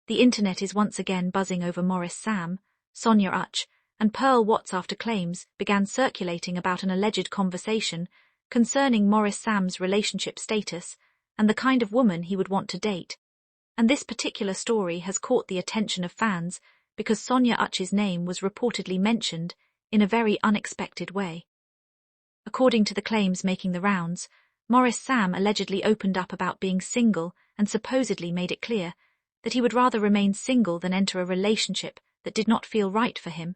The internet is once again buzzing over Maurice Sam, Sonia Uche, and Pearl Watts after claims began circulating about an alleged conversation concerning Maurice Sam's relationship status and the kind of woman he would want to date. And this particular story has caught the attention of fans because Sonia Uche's name was reportedly mentioned in a very unexpected way. According to the claims making the rounds, Maurice Sam allegedly opened up about being single and supposedly made it clear that he would rather remain single than enter a relationship that did not feel right for him.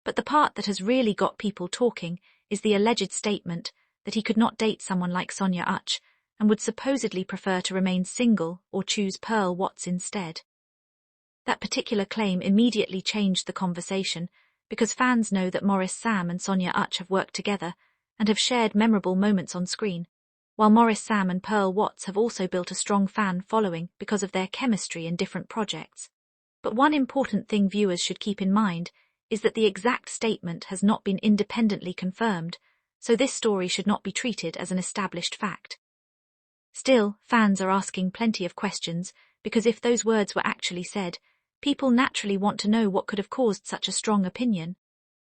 But the part that has really got people talking is the alleged statement that he could not date someone like Sonia Uche and would supposedly prefer to remain single or choose Pearl Watts instead. That particular claim immediately changed the conversation because fans know that Maurice Sam and Sonia Uche have worked together and have shared memorable moments on screen, while Maurice Sam and Pearl Watts have also built a strong fan following because of their chemistry in different projects. But one important thing viewers should keep in mind is that the exact statement has not been independently confirmed, so this story should not be treated as an established fact. Still, fans are asking plenty of questions because if those words were actually said, people naturally want to know what could have caused such a strong opinion.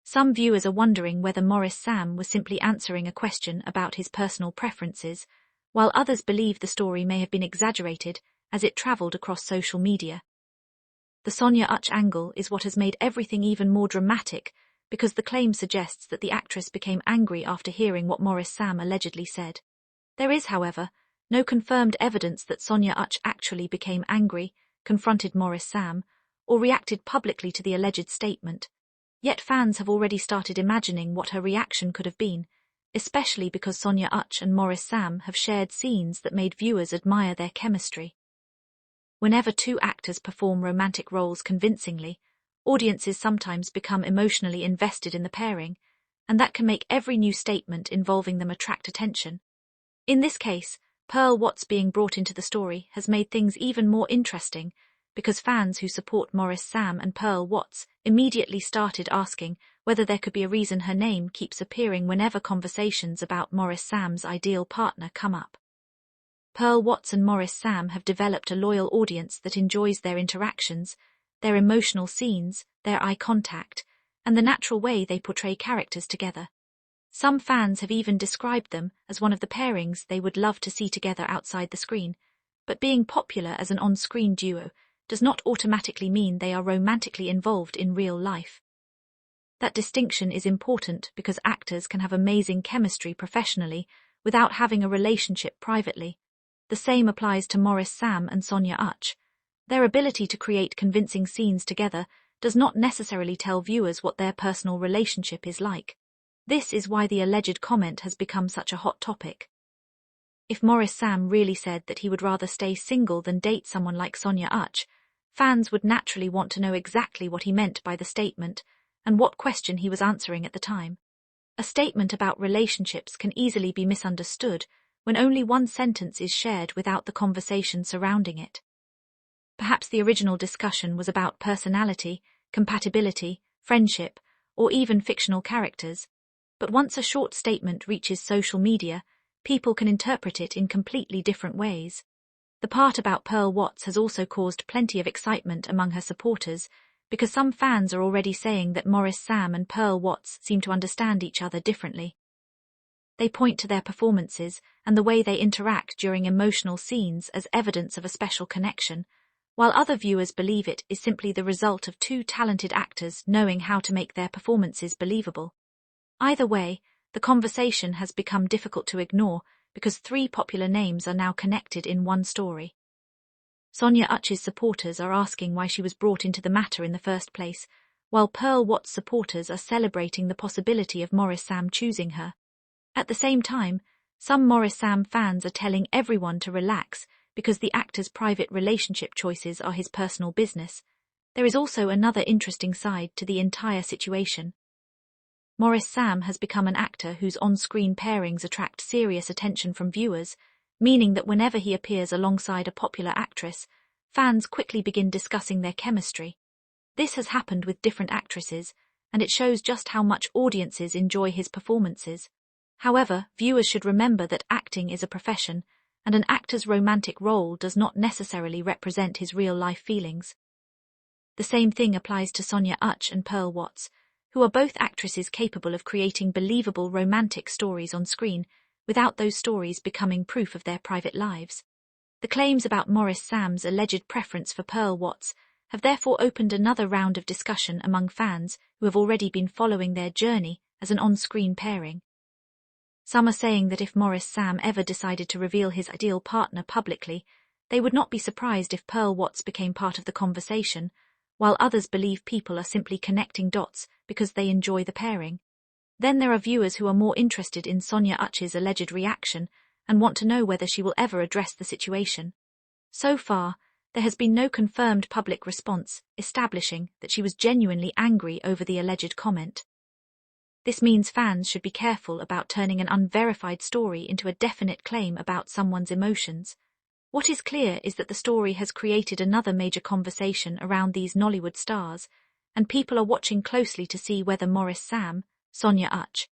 Some viewers are wondering whether Maurice Sam was simply answering a question about his personal preferences, while others believe the story may have been exaggerated as it travelled across social media. The Sonia Uche angle is what has made everything even more dramatic because the claim suggests that the actress became angry after hearing what Maurice Sam allegedly said. There is, however, no confirmed evidence that Sonia Uche actually became angry, confronted Maurice Sam, or reacted publicly to the alleged statement. Yet fans have already started imagining what her reaction could have been, especially because Sonia Uche and Maurice Sam have shared scenes that made viewers admire their chemistry. Whenever two actors perform romantic roles convincingly, audiences sometimes become emotionally invested in the pairing, and that can make every new statement involving them attract attention. In this case, Pearl Watts being brought into the story has made things even more interesting because fans who support Maurice Sam and Pearl Watts immediately started asking whether there could be a reason her name keeps appearing whenever conversations about Maurice Sam's ideal partner come up. Pearl Watts and Maurice Sam have developed a loyal audience that enjoys their interactions, their emotional scenes, their eye contact, and the natural way they portray characters together. Some fans have even described them as one of the pairings they would love to see together outside the screen, but being popular as an on-screen duo does not automatically mean they are romantically involved in real life. That distinction is important because actors can have amazing chemistry professionally without having a relationship privately. The same applies to Maurice Sam and Sonia Uche. Their ability to create convincing scenes together does not necessarily tell viewers what their personal relationship is like. This is why the alleged comment has become such a hot topic. If Maurice Sam really said that he would rather stay single than date someone like Sonia Uche, fans would naturally want to know exactly what he meant by the statement and what question he was answering at the time. A statement about relationships can easily be misunderstood when only one sentence is shared without the conversation surrounding it. Perhaps the original discussion was about personality, compatibility, friendship, or even fictional characters, but once a short statement reaches social media, people can interpret it in completely different ways. The part about Pearl Watts has also caused plenty of excitement among her supporters because some fans are already saying that Maurice Sam and Pearl Watts seem to understand each other differently. They point to their performances and the way they interact during emotional scenes as evidence of a special connection, while other viewers believe it is simply the result of two talented actors knowing how to make their performances believable. Either way, the conversation has become difficult to ignore because three popular names are now connected in one story. Sonia Uche's supporters are asking why she was brought into the matter in the first place, while Pearl Watts' supporters are celebrating the possibility of Maurice Sam choosing her. At the same time, some Maurice Sam fans are telling everyone to relax because the actor's private relationship choices are his personal business. There is also another interesting side to the entire situation. Maurice Sam has become an actor whose on-screen pairings attract serious attention from viewers, meaning that whenever he appears alongside a popular actress, fans quickly begin discussing their chemistry. This has happened with different actresses, and it shows just how much audiences enjoy his performances. However, viewers should remember that acting is a profession, and an actor's romantic role does not necessarily represent his real-life feelings. The same thing applies to Sonia Uche and Pearl Watts, who are both actresses capable of creating believable romantic stories on screen without those stories becoming proof of their private lives. The claims about Maurice Sam's alleged preference for Pearl Watts have therefore opened another round of discussion among fans who have already been following their journey as an on-screen pairing. Some are saying that if Maurice Sam ever decided to reveal his ideal partner publicly, they would not be surprised if Pearl Watts became part of the conversation, while others believe people are simply connecting dots because they enjoy the pairing. Then there are viewers who are more interested in Sonia Uche's alleged reaction and want to know whether she will ever address the situation. So far, there has been no confirmed public response establishing that she was genuinely angry over the alleged comment. This means fans should be careful about turning an unverified story into a definite claim about someone's emotions. What is clear is that the story has created another major conversation around these Nollywood stars, and people are watching closely to see whether Maurice Sam, Sonia Uche,